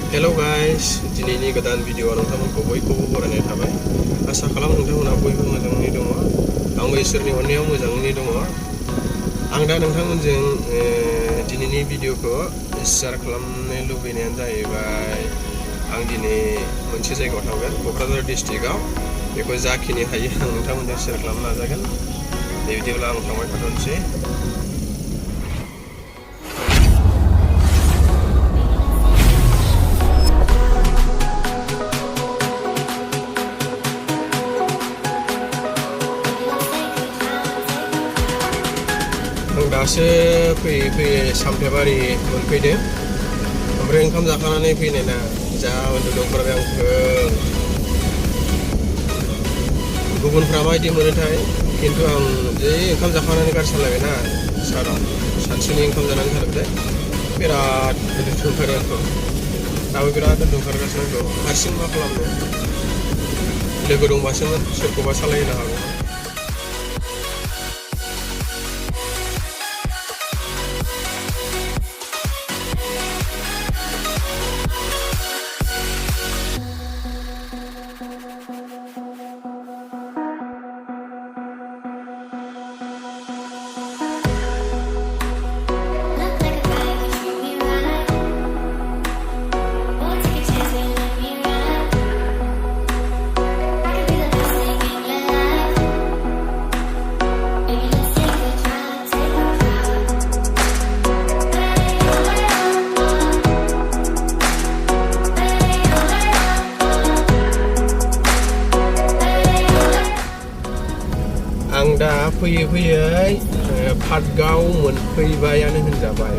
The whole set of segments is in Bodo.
Hello guys, dinini godan video nontonखौ बयखौबो बरायनाय थाबाय। आसा खालामो नोंथांमोना बयबो मोजाङै दङ। आंबो इसोरनि अननायाव मोजाङै दङ। आं दा नोंथांमोनजों दिनैनि भिडिअखौ शेयार खालामनो लुबैनायानो जाहैबाय आं दिनै मोनसे जायगायाव थांगोन क'क्राझार डिस्ट्रिक्टआव। बेखौ जाखिनि हायो आं नोंथांमोनजों शेयार खालामनो नाजागोन। बे बिदिब्ला आं थांबाय थाथ'नोसै। दासो फैयै सामथाइबारि मोनफैदों। ओमफ्राय ओंखाम जाखानानै फैनायना जा उन्दुदोंफोर आंखौ गुबुनफ्रा माबायदि मोनोथाय, खिन्थु आं जे ओंखाम जाखानानै गारि सालायबायना सानाव सानसुनि ओंखाम जानानै सालायबाय बिराद उन्दुदोंफोर आंखौ। दाबो बिराद उन्दुंखारगासिनो आंखौ। हारसिं मा खालामनो, लोगो दंबासोमोन सोरखौबा सालायहोनो हागौ। आं दा फैयै पाटगाव मोनफैबायानो होनजाबाय।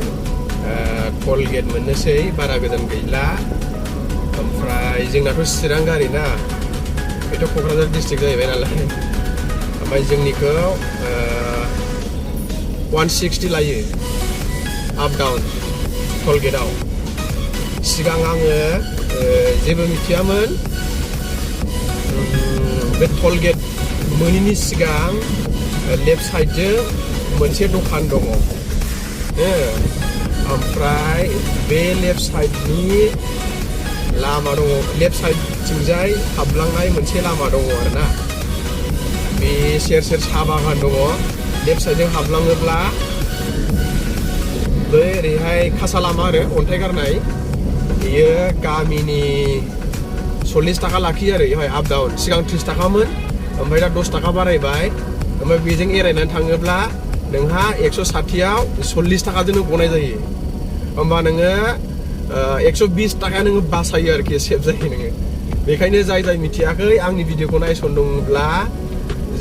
टल गेट मोननोसै, बारा गोजान गैला। ओमफ्राय जोंनाथ' चिरां गारि ना, बेथ' क'क्राझार डिस्ट्रिक्ट जाहैबाय नालाय। ओमफ्राय जोंनिखौ 160 लायो आप डाउन टल गेटआव। सिगां आङो जेबो मिथियामोन। बे टल गेट मोनैनि सिगां लेफ्ट साइडजों मोनसे दखान दङ। ओमफ्राय बे लेफ्ट साइडनि लामा दङ, लेफ्ट साइडथिंजाय हाबलांनाय मोनसे लामा दङ आरोना। बे सेर सेर साहा बागान दङ। लेफ्ट साइडजों हाबलाङोब्ला बै ओरैहाय खासा लामा आरो अन्थाइ गारनाय, बेयो गामिनि 40 थाखा लाखियो आरो बेवहाय आप डाउन। सिगां 30 थाखामोन, ओमफ्राय दा 10 थाखा बारायबाय। ओमफ्राय बेजों एरायनानै थाङोब्ला नोंहा 160आव 40 थाखाजोंनो गनाय जायो। होमबा नोङो 120 थाखा नोङो बासायो आरोखि, सेभ जायो नोङो। बेखायनो जाय जाय मिथियाखै आंनि भिडिअखौ नायसनदोंब्ला,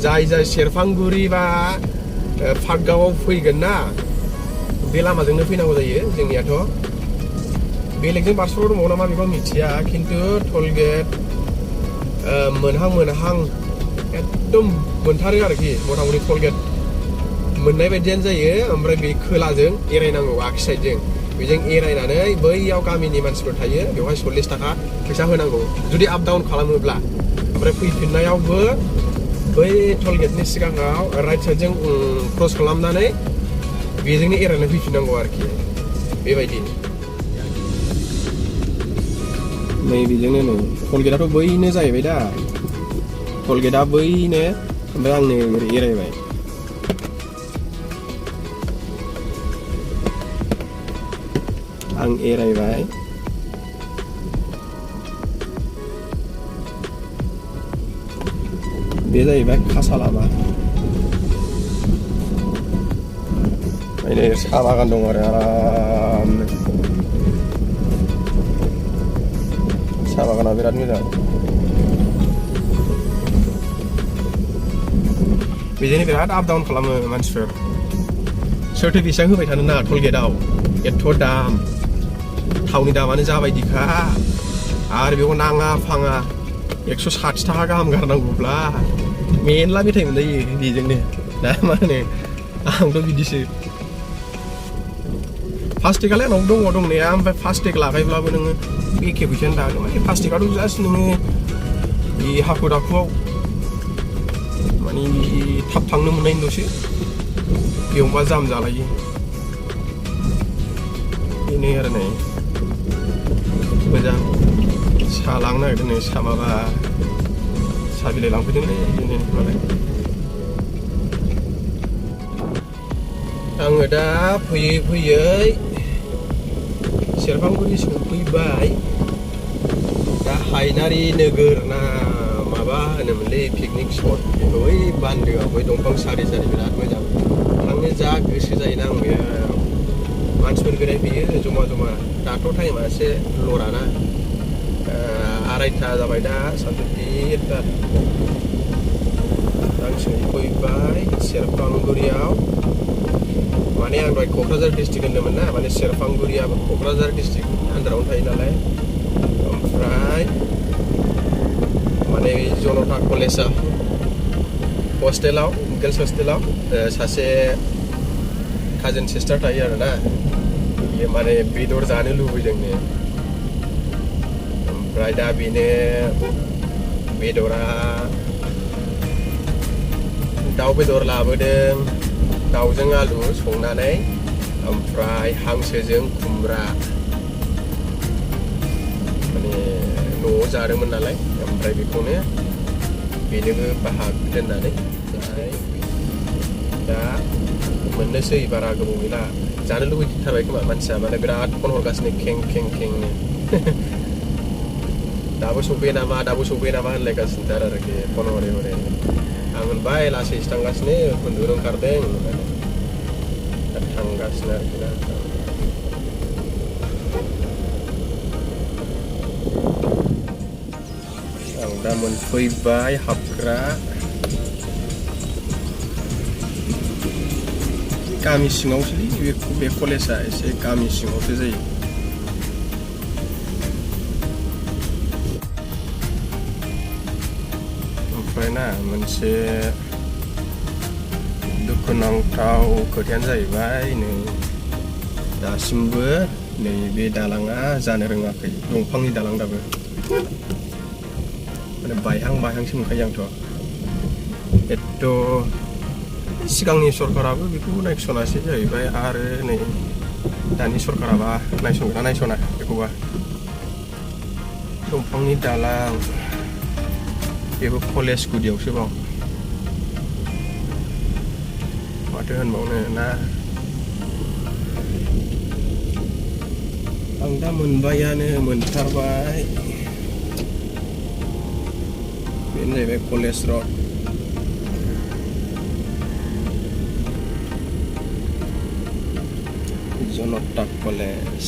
जाय सेरफांगुरि बा पाटगावआव फैगोन ना, बे लामाजोंनो फैनांगौ जायो। जोंनियाथ' बेलेगजों बारस'ल' दंबावो नामा बेखौ मिथिया, खिन्थु टल गेट मोनहां एकदम मोनथारो आरोखि। मथा मथि टल गेट मोननाय बायदियानो जायो। ओमफ्राय बे खोलाजों एरायनांगौ, आगसि साइडजों। बेजों एरायनानै बैयाव गामिनि मानसिफोर थायो, बेवहाय 40 थाखा फैसा होनांगौ जुदि आप डाउन खालामोब्ला। ओमफ्राय फैफिननायावबो बै टल गेटनि सिगाङाव राइट साइडजों क्रस खालामनानै बेजोंनो एरायनानै फैफिननांगौ आरोखि। बेबायदि नै बेजोंनो नै टल गेटआथ' बैनो जाहैबाय दा। टल गेटआ बैनो, ओमफ्राय आं नै ओरै एरायबाय। आं एरायबाय। बे जाहैबाय खासा लामा। नै साहा बागान दं आरो आरामनो। साहा बागाना बिराद मोजां। बेजोंनो बिराद आप डाउन खालामो मानसिफोर। सोरथो बेसेबां होबाय थानो ना टल गेटआव, एथ' दाम। थावनि दामानो जाबायदिखा, आरो बेखौ नाङा फाङा 160 थाखा गाहाम गारनांगौब्ला मेरला मेथाइ मोनजायो बेजोंनो। दा मा होनो, आंथ' बिदिसो। फास्टेगालाय आंनाव दङ दंनाया, ओमफ्राय फास्टेग लागायब्लाबो नोङो एखे फैसायानो थागोन। माने फास्टेगाथ' जास्ट नोङो बे हाखु दाखुआव माने थाब थांनो मोननायनिल'सो, बेयावबा जाम जालायो। बेनो आरो नै मोजां। सालांनो नागिरदों नै माबा साहा बिलाइ लांफैदोंलै दिनैनिखौलाय आङो दा फैयै फैयै सेरफांगुरि सफैबाय दा हायनारि नोगोर ना माबा होनोमोनलै पिकनिक स्पट बेखौ बै बान्दोआव बै दंफां सारि सारि बिराद मोजां थांनो जा गोसो जायोना आं बेयाव मानसिफोर बेरायफैयो जमा जमा दाथ' टाइमा एसे लराना 2:30 जाबाय दा सानजौफुनिथार आं सफैबाय सेरफांगुरियाव माने आं दहाय क'क्राझार डिस्ट्रिक्ट होन्दोंमोन ना माने सेरफांगुरियाबो क'क्राझार डिस्ट्रिक्ट आन्दारावनो थायो नालाय ओमफ्राय माने जनता कलेजआ हस्टेलाव गार्लस हस्टेलाव सासे काजिन सिस्टार थायो आरोना बियो माने बेदर जानो लुबैदोंनो ओमफ्राय दा बेनो बेदरा दाउ बेदर लाबोदों दाउजों आलु संनानै ओमफ्राय हांसोजों खुमब्रा माने न'आव जादोंमोन नालाय ओमफ्राय बेखौनो बेनोबो बाहाग दोननानै दा मोननोसै बारा गोबाव गैला जानो लुबैथारबाय खोमा मानसिया माने बिराद फन हरगासिनो खें खें खेंनो दाबो सफैयो नामा होनलायगासिनो थार आरोखि फन हरै हरै आं होनबाय लासैसो थांगासिनो उन्दुनो ओंखारदों होननानै दा थांगासिनो आरोखि ना आं दा मोनफैबाय हाबग्रा गामि सिङावसोलै बे कलेजआ एसे गामि सिङावसो जायो ओमफ्राय ना मोनसे दुखुनांथाव खोथायानो जाहैबाय नै दासिमबो नै बे दालाङा जानो रोङाखै दंफांनि दालां दाबो माने बायहांसो मोनखायो आंथ' एथ' सिगांनि सरकाराबो बेखौ नायसनासै जाहैबाय आरो नै दानि सरकाराबा नायसनग्रा नायसना बेखौबा दंफांनि दालां बेबो कलेज गुदियावसो बाव माथो होनबावनो ना आं दा मोनबायानो मोनथारबाय बेनो जाहैबाय कलेज रड जनता कलेज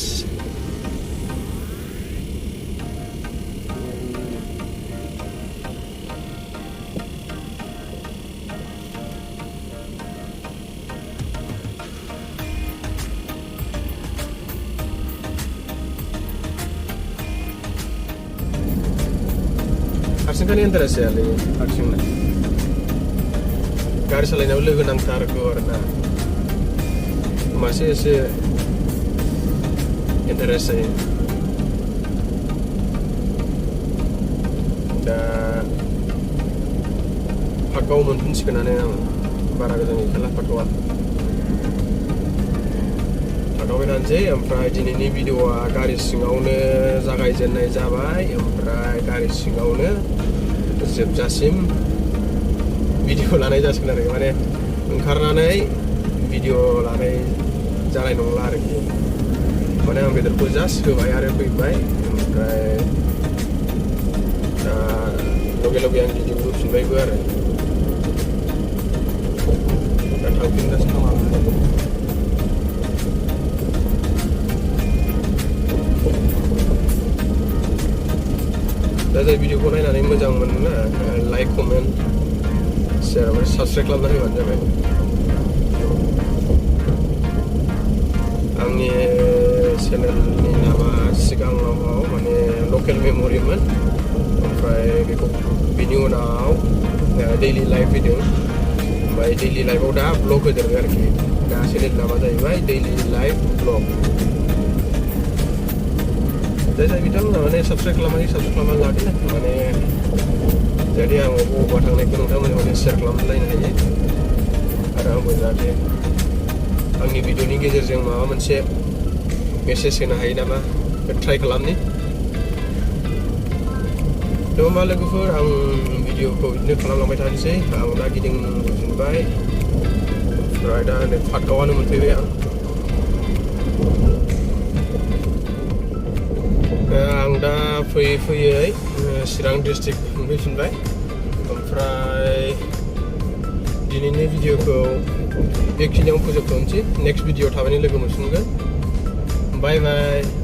हारसिंखानि इन्टारेस्ट जायालै हारसिंना गारि सालायनायाव लोगो नांथारगौ आरोना होमबासो एसे इन्टारेस्ट जायो दा पार्कआव मोनफिनसिगोनानो आं बारा गोजान गैखाला पार्कआव थाथ'बाय थानोसै ओमफ्राय दिनैनि भिडिअआ गारि सिङावनो जागायजेननाय जाबाय ओमफ्राय गारि सिङावनो जोबजासिम भिडिअ लानाय जासिगोन आरो माने ओंखारनानै भिडिअ लानाय जानाय नंला आरोखि माने आं बेदरखौ जास्ट होबाय आरो फैबाय ओमफ्राय दा लगे लगे आं भिडिअ होफिनबायबो आरो दा थांफिनगासिनो दं दा जाय भिडिअखौ नायनानै मोजां मोनो ना लाइक कमेन्ट शेयार ओमफ्राय साबसक्राइब खालामना होबानो जाबाय आंनि चेनेलनि नामा सिगाङाव माने लकेल मेम'रिमोन ओमफ्राय बेखौ बेनि उनाव दैलि लाइफ फैदों ओमफ्राय दैलि लाइफआव दा ब्लग होदेरबाय आरोखि दा चेनेलनि नामा जाहैबाय दैलि लाइफ ब्लग जाय बिथांमोना माने साबसक्राइब खालामनानै लादो माने जाहाथे आं बबेबा थांनायखौ नोंथांमोनजों माने शेयार खालामलायनो हायो आरो आंबो जाहाथे आंनि भिडिअनि गेजेरजों माबा मोनसे मेसेज होनो हायो नामा ट्राइ खालामनि होमबा लोगोफोर आं भिडिअखौ बिदिनो खालामलांबाय थानोसै आं दा गिदिंफिनबाय ओमफ्राय दा नै फाटगावआनो मोनफैबाय आं दा फैयै चिरां डिस्ट्रिक्ट मोनफैफिनबाय ओमफ्राय दिनैनि भिडिअखौ बेखिनियाव फोजोबथ'नोसै नेक्स्ट भिडिअ थाबैनो लोगो मोनफिनगोन बाय बाय